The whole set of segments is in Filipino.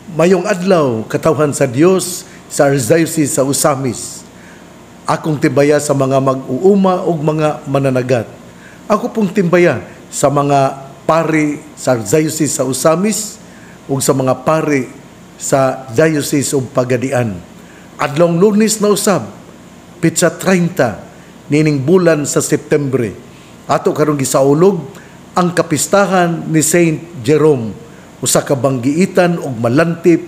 Mayong adlaw, katawhan sa Dios sa Archdiocese sa Usamis. Akong timbaya sa mga mag-uuma o mga mananagat. Ako pong timbaya sa mga pari sa Archdiocese sa Usamis o sa mga pari sa Diocese o Pagadian. Adlong Lunes na usab, pitsa 30, nining bulan sa Septembre. Ato karong gisaulog ang kapistahan ni Saint Jerome, usa ka banggiitan og malantip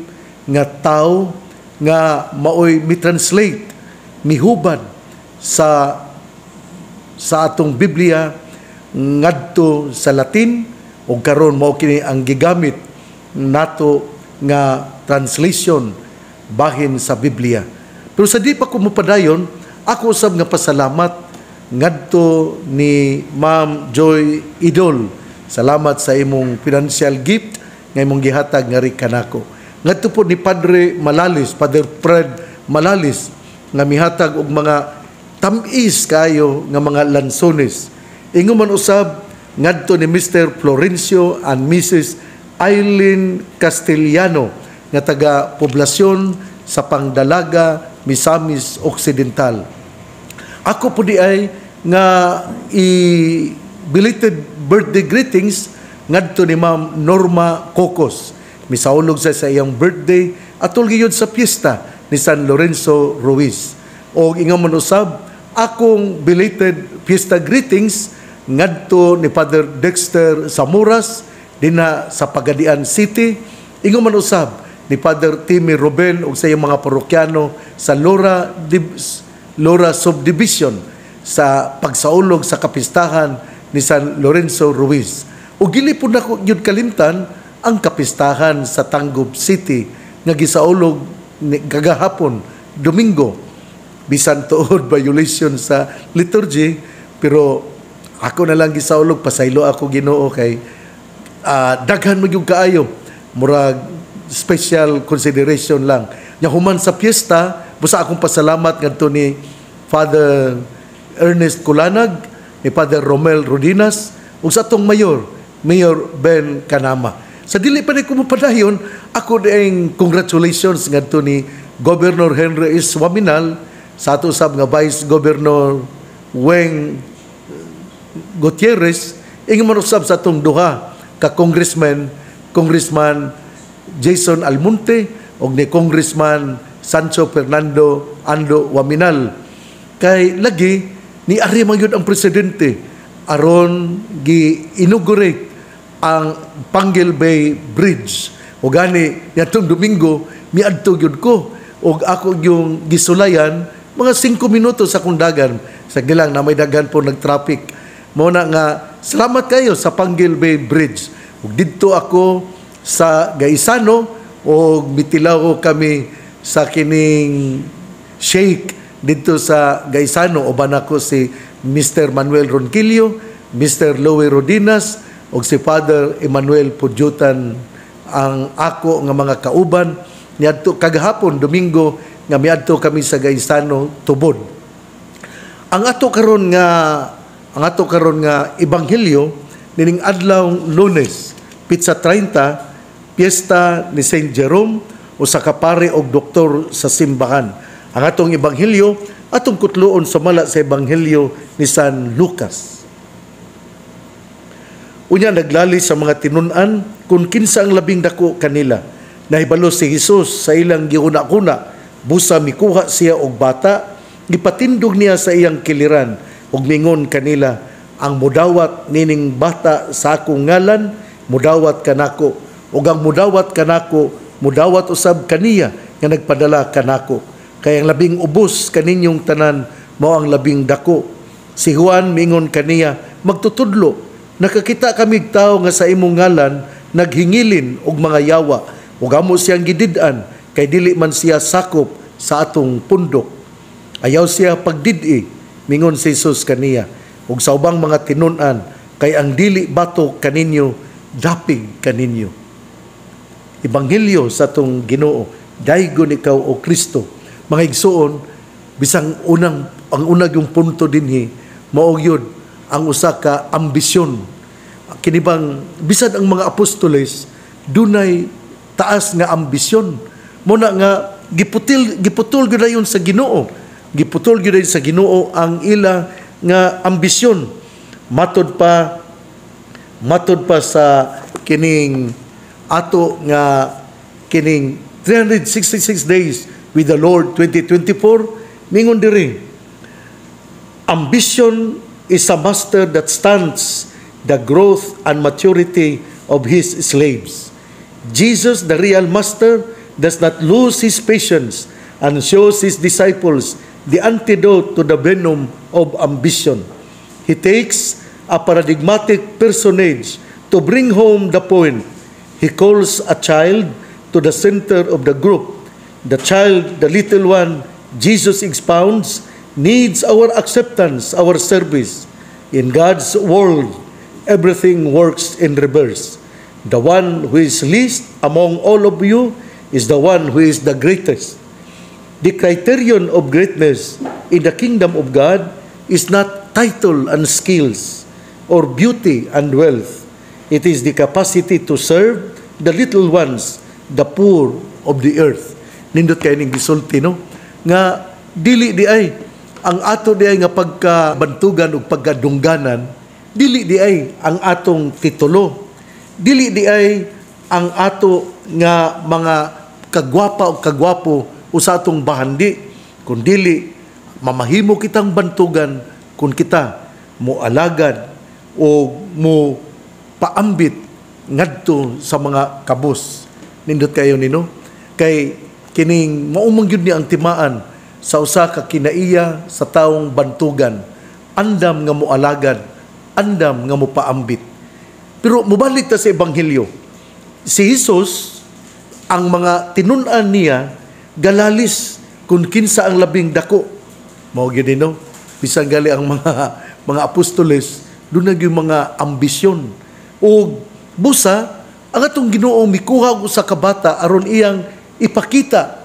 nga tawo nga maoy mi-translate, mihubad sa atong Biblia ngadto sa Latin, ug karon mao kini ang gigamit nato nga translation bahin sa Biblia. Pero sa di pa ko mopadayon, ako usab nga pasalamat ngadto ni Ma'am Joy Idol. Salamat sa imong financial gift nga imong gihatag nga ri kanako. Ngadto po ni Padre Malalis, Father Fred Malalis, nga mihatag og mga tamis kayo nga mga lansones. Ingon man usab ngadto ni Mr. Florencio and Mrs. Eileen Castellano nga taga poblasyon sa Pangdalaga, Misamis Occidental. Ako po di ay nga belated birthday greetings ngadto ni Ma'am Norma Cocos. Misaulog sa iyang birthday atol gyud sa piyesta ni San Lorenzo Ruiz. O ingon man usab akong belated fiesta greetings ngadto ni Father Dexter Samuras dinha sa Pagadian City. Ingon man usab ni Father Timmy Ruben ug sa iyang mga parokyano sa Lora Subdivision sa pagsaulog sa kapistahan ni San Lorenzo Ruiz. O gili po na ko yun kalimtan ang kapistahan sa Tangub City nga gisaulog kagahapon, Domingo. Bisan tuod violation sa liturgy, pero ako na lang gisaulog, pasaylo ako Ginoo kay daghan mo yung kaayo. Murag special consideration lang. Nya human sa piyesta, busa akong pasalamat ngadto ni Father Ernest Kulanag, ni Father Romel Rodinas, ug sa atong Mayor Ben Kanama. Sa dili pa ni kumupadayon, ako ding congratulations ngadto ni Governor Henry S. Waminal sa ato sab nga Vice Governor Weng Gutierrez, ingon man usab sa atong duha ka Congressman Jason Almonte ug ni Congressman Sancho Fernando Ando Waminal. Kay lagi ni ari man gyud ang presidente aron gi-inaugurate ang Panguil Bay Bridge. O gani nitong Domingo miadto gyud ko ug ako yung gisulayan mga 5 minutos sa kundagan sa gilang na may daghan po nag-traffic. Mo na nga salamat kayo sa Panguil Bay Bridge. Ug didto ako sa Gaisano ug mitilaw kami sa kining shake dito sa Gaisano. Uban ako si Mr. Manuel Ronquillo, Mr. Louie Rodinas, o si Father Emmanuel Pudyutan ang ako nga mga kauban. Niadto kagahapon, Domingo, nga miadto kami sa Gaisano, tubod. Ang ato karon nga ebanghelyo nining adlaw Lunes, pitsa 30, piyesta ni Saint Jerome o sa kapare og doktor sa simbahan. Ang atong ebanghelyo, atong kutloon sumala sa ebanghelyo ni San Lucas. Unya naglali sa mga tinun-an kung kinsa ang labing dako kanila. Nahibalo si Jesus sa ilang giuna-kuna, busa mikuha siya og bata, gipatindog niya sa iyang kiliran ug mingon kanila, ang mudawat nining bata sa akong ngalan, mudawat kanako, ug ang mudawat kanako, mudawat usab kaniya nga nagpadala kanako. Kay ang labing ubos kaninyong tanan mao ang labing dako. Si Juan mingon kaniya, magtutudlo, nakakita kami tao nga sa imong ngalan naghingilin og mga yawa ug amo siyang gidid-an kay dili man siya sakop sa atong pundok. Ayaw siya pagdid-i, mingon si Jesus kaniya, ug sa ubang mga tinun-an kay ang dili batok kaninyo dapig kaninyo. Ebanghelyo sa atong Ginoo, daygon ikaw o Kristo. Mga igsuon, bisang ang unang yung punto dinhi mao gyud ang usa ka ambisyon. Kinibang bisad ang mga apostoles dunay taas nga ambisyon. Muna nga giputol gyud dayon sa Ginoo. Giputol gyud dayon sa Ginoo ang ila nga ambisyon. Matod pa sa kining ato nga kining 366 days with the Lord 2024, ningon diri, ambition is a master that stunts the growth and maturity of his slaves. Jesus, the real master, does not lose his patience and shows his disciples the antidote to the venom of ambition. He takes a paradigmatic personage to bring home the point. He calls a child to the center of the group. The child, the little one, Jesus expounds, needs our acceptance, our service. In God's world, everything works in reverse. The one who is least among all of you is the one who is the greatest. The criterion of greatness in the kingdom of God is not title and skills or beauty and wealth. It is the capacity to serve the little ones, the poor of the earth. Nindot kayo ning gisulti, no? Nga dili di ay ang ato di ay nga pagkabantugan o pagkadungganan, dili di ay ang atong titulo. Dili di ay ang ato nga mga kagwapa o kagwapo o sa atong bahandi, kung dili mamahimo kitang bantugan kung kita mo alagad o mo paambit ngadto sa mga kabus. Nindot kayo nino kay kining maumang gyud ni ang timaan sa usa ka kinaiya sa taong bantugan, andam nga mo alagad, andam nga mo paambit. Pero mubalik ta sa ebanghelyo, si Jesus, ang mga tinun-an niya galalis kung kinsa ang labing dako. Mao gyud no, bisan gali ang mga apostoles, doon na yung mga ambisyon o busa ang atong Ginoo mikuha ko sa kabata aron iyang ipakita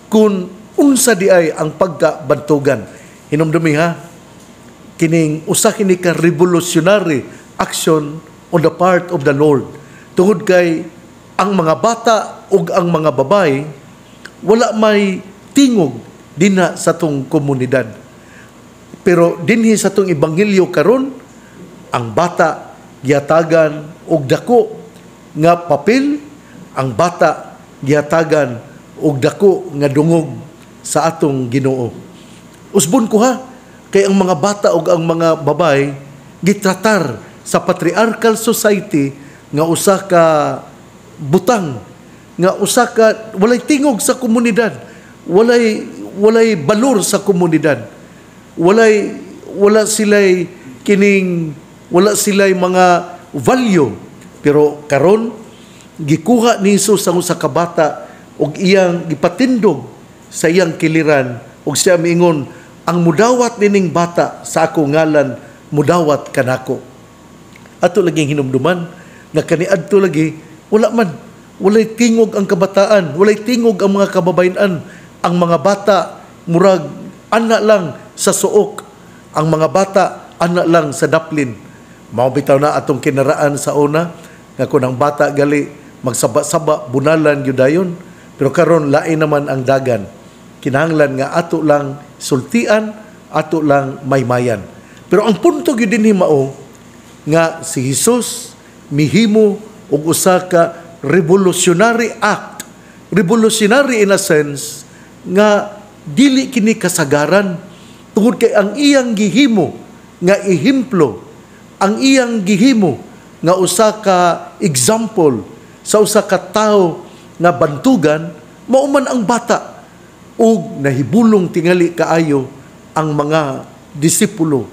kung unsa di ay ang pagkabantugan. Hinumdumi ha, kining usa kini ka revolutionary action on the part of the Lord. Tungod kay ang mga bata ug ang mga babay wala may tingog dinha sa tong komunidad. Pero dinhi sa tong ebanghelyo karon, ang bata gihatagan og dako nga papel, ang bata gihatagan og dako nga dungog sa atong Ginoo. Usbon ko ha, kay ang mga bata ug ang mga babay gitratar sa patriarchal society nga usa ka butang, nga usa ka walay tingog sa komunidad, walay balor sa komunidad, wala sila'y mga value. Pero karon gikuha ni Jesus ang usa ka bata ug iyang gipatindog sa iyang kiliran ug siya miingon, ang mudawat nining bata sa ako ngalan mudawat kanako. Ato laging hinumduman nga kaniadto lagi walay tingog ang kabataan, walay tingog ang mga kababayan. Ang mga bata murag ana lang sa suok, ang mga bata ana lang sa daplin. Mao bitaw na atong kinaraan sa una nga kun ang bata gali magsaba-saba bunalan gyud dayon, pero karon lain naman ang dagan. Kinahanglan nga ato lang sultian, ato lang maymayan. Pero ang punto gyud dinhi mao nga si Jesus mihimo og usa ka revolutionary act. Revolutionary in a sense nga dili kini kasagaran, tungod kay ang iyang gihimo nga ehemplo, ang iyang gihimo nga usa ka example sa usa ka tawo nga bantugan, mao man ang bata ug nahibulong tingali kaayo ang mga disipulo.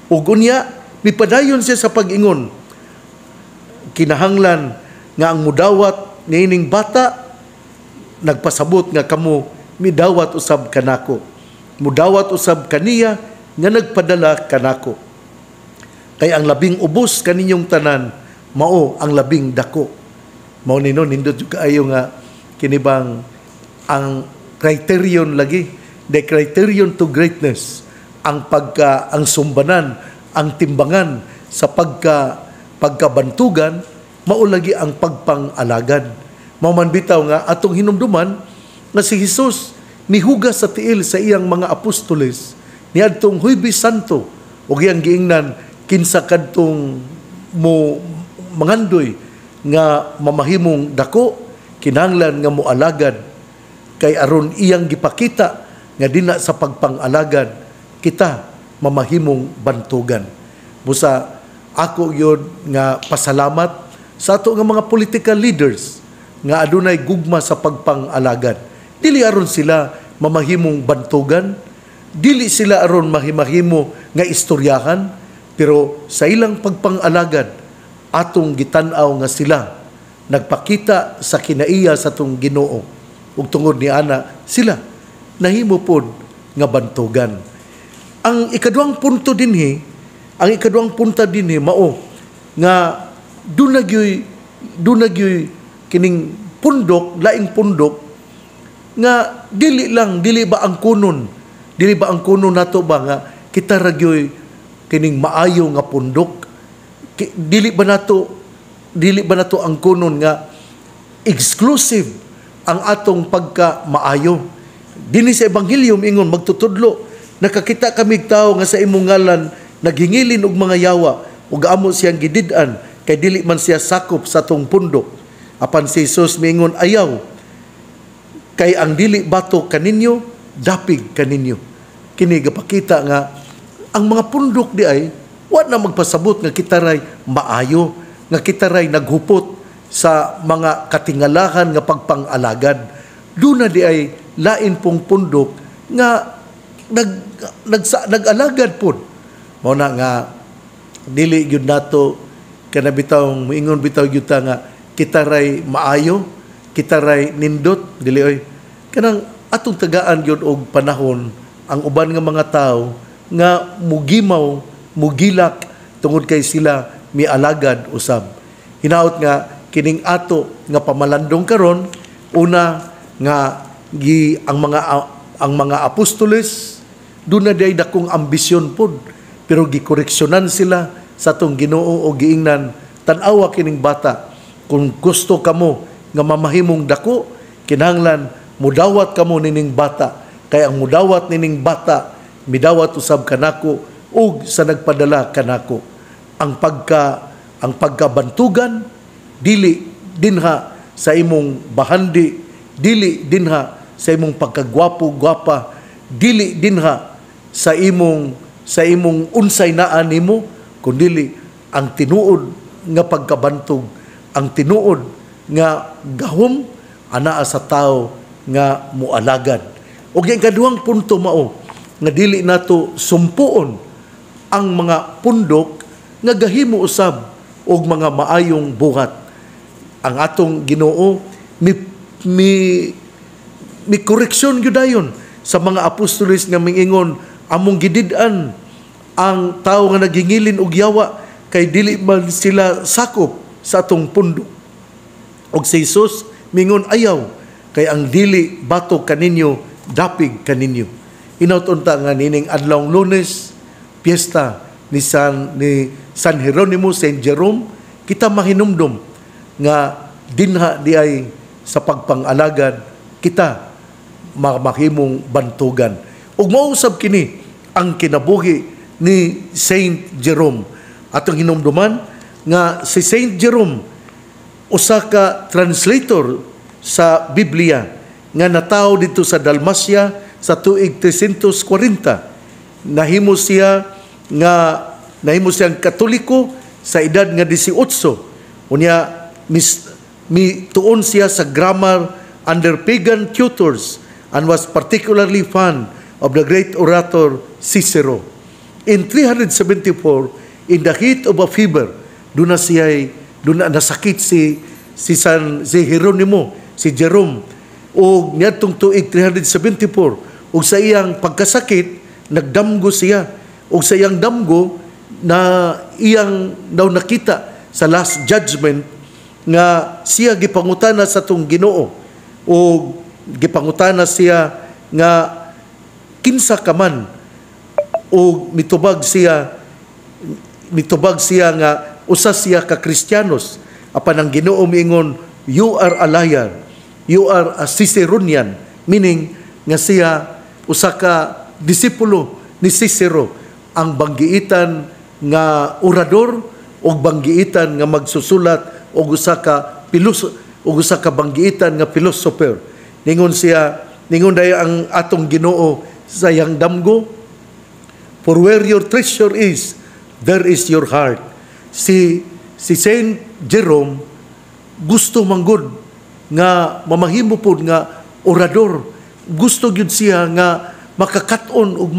Ug unya mipadayon siya sa pag-ingon, kinahanglan nga ang mudawat niining bata nagpasabot nga kamo midawat usab kanako, mudawat usab kaniya nga nagpadala kanako. Kay ang labing ubos kaninyong tanan mao ang labing dako. Mao nino nindot jud kaayo nga kinibang ang criterion lagi, the criterion to greatness, ang sumbanan, ang timbangan sa pagkabantugan, mao lagi ang pagpang-alagad. Mao man bitaw nga atong hinumduman nga si Hesus mihugas sa tiil sa iyang mga apostoles niadtong Huwebes Santo ug iyang giingnan kinsa kadtong mo mangandoy nga mamahimong dako kinahanglan nga moalagad kay aron iyang gipakita nga dina sa pagpangalagad kita mamahimong bantugan. Busa ako yun nga pasalamat sa ato nga mga political leaders nga adunay gugma sa pagpangalagad. Dili aron sila mamahimong bantugan, dili sila aron mahimahimo nga istoryahan, pero sa ilang pagpangalagad atong gitan-aw nga sila nagpakita sa kinaiya sa atong Ginoo ug tungod ni ana sila nahimo pod nga bantugan. Ang ikaduhang punto dinhi, mao nga dunagyoy kining pundok, laing pundok nga dili ba ang kunon nato ba nga kita ragyoy kining maayo nga pundok, dili ba nato ang kunon nga exclusive ang atong pagka maayo. Dinhi sa ebanghelyo ingon magtutudlo nakakita kami tao nga sa imong ngalan naghingilin og mga yawa ug amo siyang gidid-an kay dili man siya sakop sa tong pundok. Apan si Jesus miingon ayaw kay ang dili bato kaninyo dapig kaninyo. Kini gapakita nga ang mga pundok di ay wa na magpasabot nga kita ray maayo, nga kita ray naghupot sa mga katingalahan nga pagpangalagad. Duna di ay lain pong pundok nga nag-alagad pod. Mao na nga dili gyud nato kana bitawng moingon bitaw gyud ta nga kita ray maayo, kita ray nindot, dili oy. Kanang atong tagaan gyud og panahon ang uban nga mga tao nga mugimaw, mugilak tungod kay sila mialagad usab. Hinaot nga kining ato nga pamalandong karon una nga ang mga apostoles doon na day dakong ambisyon pod pero gikoreksyonan sila sa tong Ginoo o giingnan tan-awa kining bata kung gusto kamo nga mamahimong dako kinahanglan mudawat kamo nining bata kay ang mudawat nining bata midawat usab kanako ug sa nagpadala kanako ang pagkabantugan dili dinha sa imong bahandi, dili dinha sa imong pagkagwapo-gwapa, dili dinha sa imong unsay naa nimo, kundi ang tinuod nga pagkabantog, ang tinuod nga gahom anaa sa tao nga mualagad. O yung kaduhang punto mao nga dili nato sumpuon ang mga pundok nga gahimo usab og mga maayong buhat. Ang atong Ginoo mi koreksyon gyudayon sa mga apostoles nga mingingon among gidid-an ang tao nga nagingilin og yawa kay dili man sila sakop sa atong pundok. Og si Jesus mingon ayaw kay ang dili bato kaninyo dapig kaninyo. Inautunta nga nining adlawng Lunes piyesta ni San Jeronimo, Saint Jerome, kita mahinumdom nga dinha di ay sa pagpangalagad kita mahimong bantugan. Ug mausab kini ang kinabuhi ni Saint Jerome. Atong hinumduman nga si Saint Jerome usa ka translator sa Biblia nga natawo dito sa Dalmacia sa tuig 340. Nahimo siyang Katoliko sa edad nga 18. Unya tuon siya sa grammar under pagan tutors and was particularly fond of the great orator Cicero. In 374, in the heat of a fever, doon na nasakit si Jeronimo, si Jerome. O niyadtong tuig 374, o sa iyang pagkasakit, nagdamgo siya. O sa iyang damgo, na iyang daw nakita sa Last Judgment, nga siya gipangutana sa tong Ginoo o gipangutana siya nga kinsa ka man o mitubag siya nga usa siya ka Kristiyanos apan ang Ginoo miingon you are a liar, you are a Ciceronian, meaning nga siya usa ka disipulo ni Cicero, ang banggiitan nga orador o banggiitan nga magsusulat o usa ka banggiitan nga philosopher. Ningon daya ang atong Ginoo sa yang damgo, for where your treasure is, there is your heart. Si Saint Jerome gusto manggod nga mamahimo pod nga orador. Gusto gyud siya nga makakaton og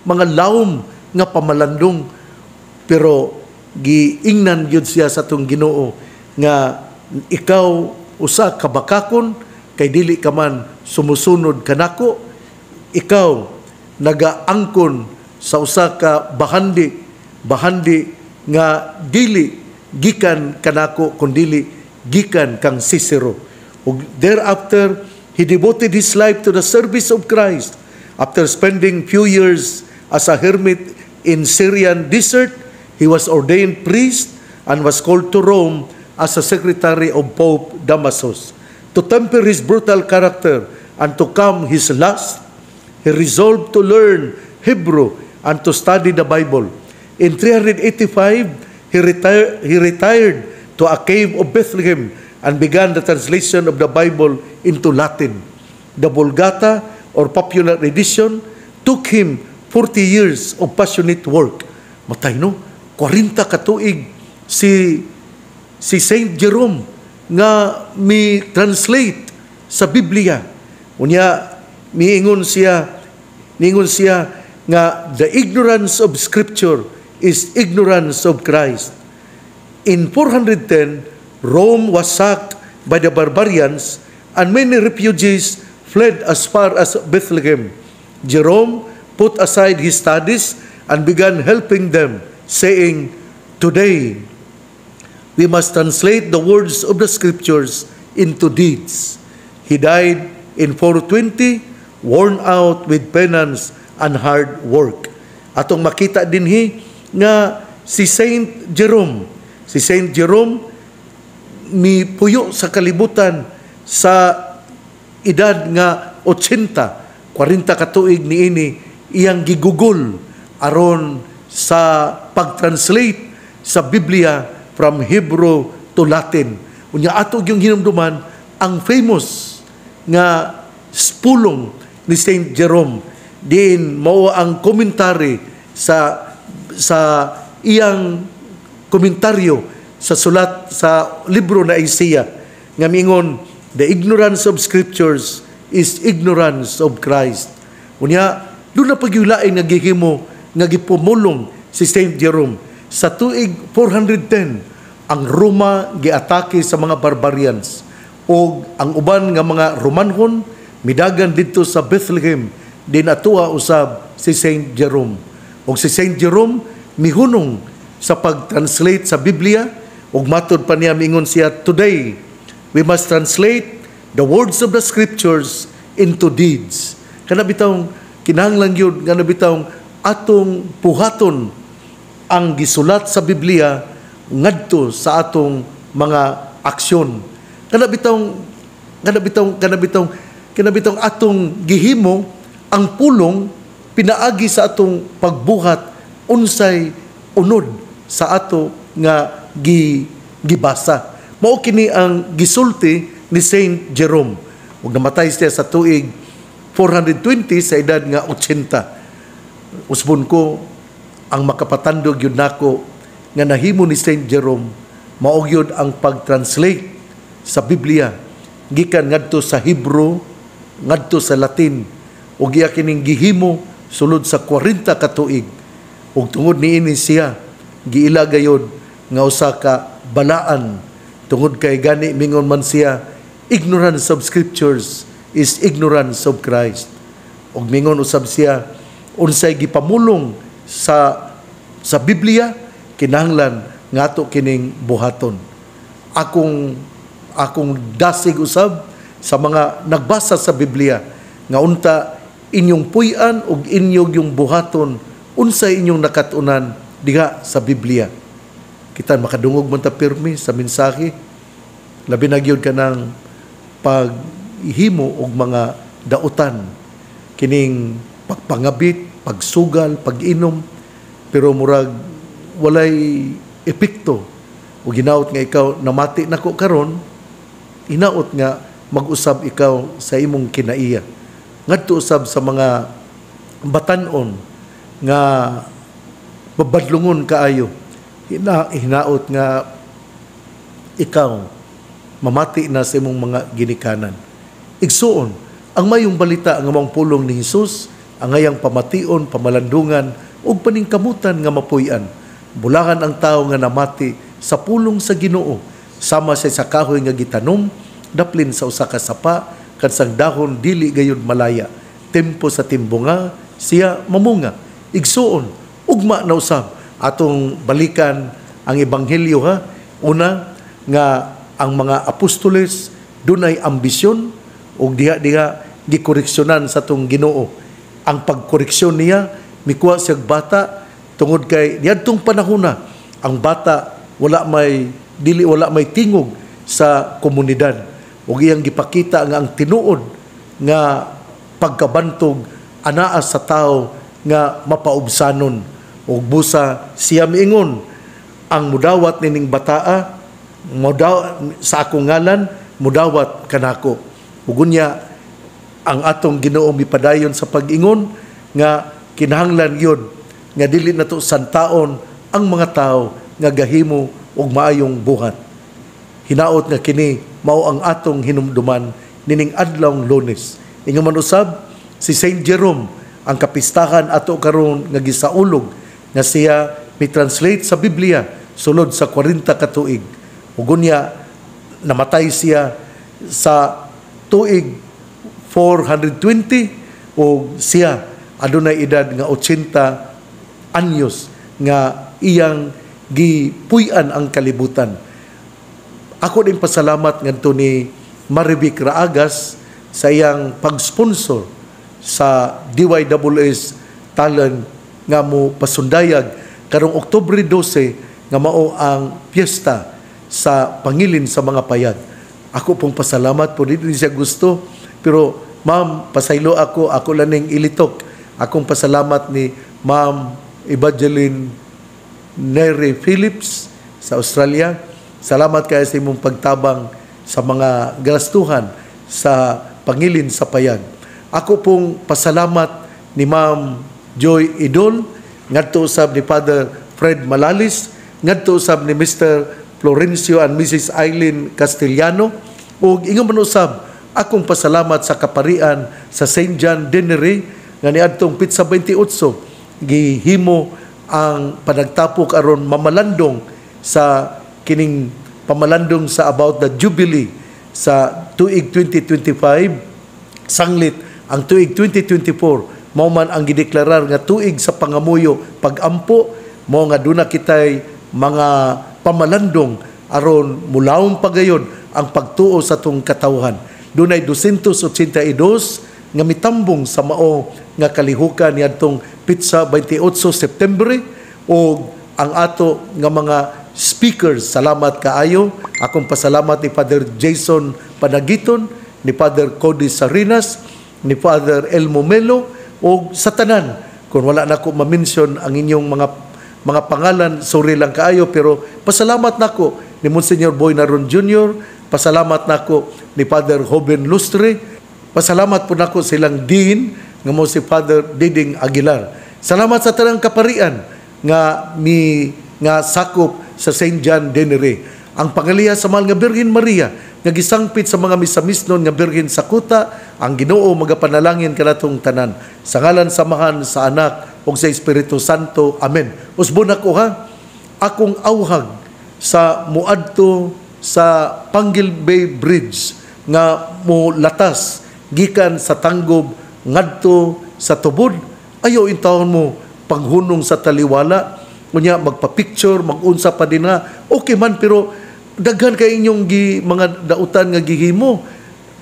mga lawom nga pamalandong, pero giingnan gyud siya sa tong Ginoo nga ikaw usa ka bakakon kay dili ka man sumusunod kanako, ikaw nagaangkon sa usa ka bahandi nga dili gikan kanako kundi gikan kang Cicero. Ug thereafter he devoted his life to the service of Christ. After spending few years as a hermit in Syrian desert, he was ordained priest and was called to Rome as a secretary of Pope Damasus. To temper his brutal character and to calm his lust, he resolved to learn Hebrew and to study the Bible. In 385, he retired to a cave of Bethlehem and began the translation of the Bible into Latin. The Vulgata, or popular edition, took him 40 years of passionate work. Matay no, 40 ka tuig si Saint Jerome nga mi-translate sa Biblia. Unya, niingon siya nga the ignorance of Scripture is ignorance of Christ. In 410, Rome was sacked by the barbarians and many refugees fled as far as Bethlehem. Jerome put aside his studies and began helping them, saying, "Today, we must translate the words of the Scriptures into deeds." He died in 420, worn out with penance and hard work. Atong makita dinhi nga si Saint Jerome mipuyo sa kalibutan sa edad nga 80, 40 ka tuig niini iyang gigugol aron sa pag-translate sa Biblia from Hebrew to Latin. Unya ato yung hinumduman ang famous nga spulong ni Saint Jerome, din mao ang komentary sa iyang komentaryo sa sulat sa libro na Isaiah nga mingon, the ignorance of Scriptures is ignorance of Christ. Unya doon na pagyulain nga gihimo nga gipumulong si Saint Jerome. Sa tuig 410, ang Roma giatake sa mga barbarians o ang uban nga mga Romanhon midagan dito sa Bethlehem, din atuwa usab si Saint Jerome. O si Saint Jerome mihunong sa pag-translate sa Biblia, ug matud pa niya mingon siya, "Today we must translate the words of the Scriptures into deeds." Kana bitawng kinahanglan gyud nga bitawng atong puhaton ang gisulat sa Biblia ngadto sa atong mga aksyon. Kana bitawng atong gihimo ang pulong pinaagi sa atong pagbuhat unsay unod sa ato nga gibasa. Mao kini ang gisulti ni Saint Jerome. Ug namatay siya sa tuig 420 sa edad nga 80. Usbon ko ang makapatandog yun nako nga nahimo ni Saint Jerome mao gyud ang pag-translate sa Biblia gikan ngadto sa Hebrew ngadto sa Latin, ug iya kining gihimo sulod sa 40 ka tuig. Ug tungod niini siya giila gayud nga usa ka balaan, tungod kay gani mingon man siya, ignorance of Scriptures is ignorance of Christ. Ug mingon usab siya, unsay gipamulong sa Biblia kinahanglan ngato kining buhaton. Akong dasig usab sa mga nagbasa sa Biblia nga unta inyong puy-an ug inyong yung buhaton unsay inyong nakatunan diha sa Biblia. Kita makadungog man ta pirmi sa mensahe labi na gyud kanang paghimo og mga dautan kining pagpangabit, pagsugal, pag-inom, pero murag walay epekto. O ginaot nga ikaw namati nako karon, inaot nga mag-usab ikaw sa imong kinaiya. Ngadto usab sa mga batan-on nga babadlungon kaayo. Hinaot nga ikaw mamati na sa imong mga ginikanan. Igsuon, ang mayong balita nga mong pulong ni Hesus, ang ngayang pamation, pamalandungan, ug paningkamutan nga mapuy-an. Bulahan ang tao nga namati sa pulong sa Ginoo, sama siya sa kahoy nga gitanom, daplin sa usa ka sapa, kansang dahon dili gayud malaya. Tempo sa timbunga, siya mamunga. Igsuon, ugma na usab atong balikan ang ebanghelyo ha. Una nga ang mga apostoles dunay ambisyon ug diha-diha gikoreksyonan sa tong Ginoo. Ang pagkoreksyon niya mikuha siyang bata tungod kay niadtong panahon na ang bata wala may tingog sa komunidad. Ug iyang gipakita nga ang tinuod nga pagkabantog anaa sa tao nga mapaubsanon. Ug busa siya miingon, ang mudawat nining bataa sa akong ngalan mudawat kanako. Ugunya ang atong Ginoo mipadayon sa pag-ingon nga kinahanglan yun nga dili nato santaon ang mga tao nga gahimo og maayong buhat. Hinaot nga kini mao ang atong hinumduman nining adlawng Lunes. Ingon man usab si Saint Jerome, ang kapistahan ato karon nga gisaulog nga siya mi-translate sa Biblia sulod sa 40 ka tuig. Ugunya namatay siya sa tuig 420 o siya adunay edad nga 80 anyos nga iyang gipuy-an ang kalibutan. Ako din pasalamat ngadto ni Marivic Raagas sa iyang pag-sponsor sa DYWS Talent nga mo pasundayag karong Oktubre 12 nga mao ang piyesta sa pangilin sa mga payag. Ako pong pasalamat po, dito siya gusto, pero ma'am, pasaylo ako laning ilitok. Akong pasalamat ni Ma'am Evangeline Neri Phillips sa Australia. Salamat kayo sa imong pagtabang sa mga gastuhan sa pangilin sa payag. Ako pong pasalamat ni Ma'am Joy Idol, ngadto usab ni Father Fred Malalis, ngadto usab ni Mr. Florencio and Mrs. Eileen Castellano, ug ingon man usab akong pasalamat sa kaparian sa St. John Denery nga niadtong Pitsa 28 gihimo ang panagtapok aron mamalandong sa kining pamalandong sa about the Jubilee sa tuig 2025 sanglit ang tuig 2024 mao man ang gideklarar nga tuig sa pangamuyo pag-ampo mao nga duna kitay mga pamalandong aron mulawon pagayon ang pagtuo sa tong katawhan. Dunay 282 nga mitambong sa mao nga kalihukan niadtong Pitsa 28 September o ang ato nga mga speakers. Salamat kaayo. Akong pasalamat ni Father Jason Panagiton, ni Father Cody Sarinas, ni Father Elmo Melo o sa tanan. Kung wala na ko ma-mention ang inyong mga pangalan, sorry lang kaayo, pero pasalamat nako ni Monsignor Boy Naron Jr., pasalamat nako ni Father Joven Lustre, pasalamat po nako silang Dean nga mo si Father Diding Aguilar. Salamat sa tanang kaparian nga sakop sa St. John Denery. Ang pangaliha sa mahal nga Birhen Maria nga gisangpit sa mga misamisnon nga Birhen sa kuta, ang Ginoo magapanalangin kanatong tanan. Sa ngalan samahan sa Anak ug sa Espiritu Santo. Amen. Usbon ako ha, akong awhag sa muadto sa Panggil Bay Bridge nga mo latas gikan sa Tanggob ngadto sa Tubod. Ayaw intawon mo paghunong sa taliwala, kunya magpa-picture, mag-unsa pa din na, okay man, pero daghan kay inyong mga dautan nga gihimo,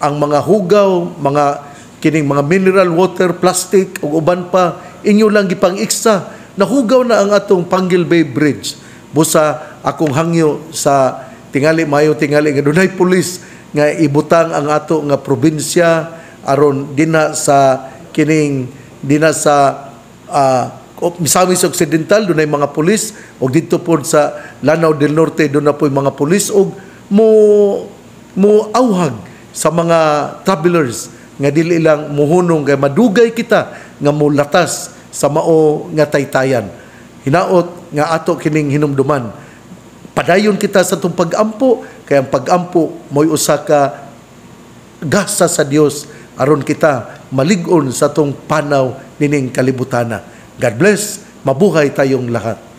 ang mga hugaw, kining mga mineral water, plastic, ug uban pa, inyo lang gipang ekstra. Nahugaw na ang atong Panggil Bay Bridge. Busa akong hangyo sa tingali mayo tingali nga dunay pulis nga ibutang ang ato nga probinsya aron dina sa kining dina sa Misamis Occidental dunay mga pulis og dito pod sa Lanao del Norte doon na po mga pulis og mo awhag sa mga travelers nga dili lang muhunong kay madugay kita nga mulatas sa mao nga taytayan. Hinaot nga ato kining hinumduman. Padayon kita sa itong pag-ampo kay ang pag-ampo mo'y usa ka gasa sa Dios aron kita malig-on sa itong panaw nining kalibutana. God bless. Mabuhay tayong lahat.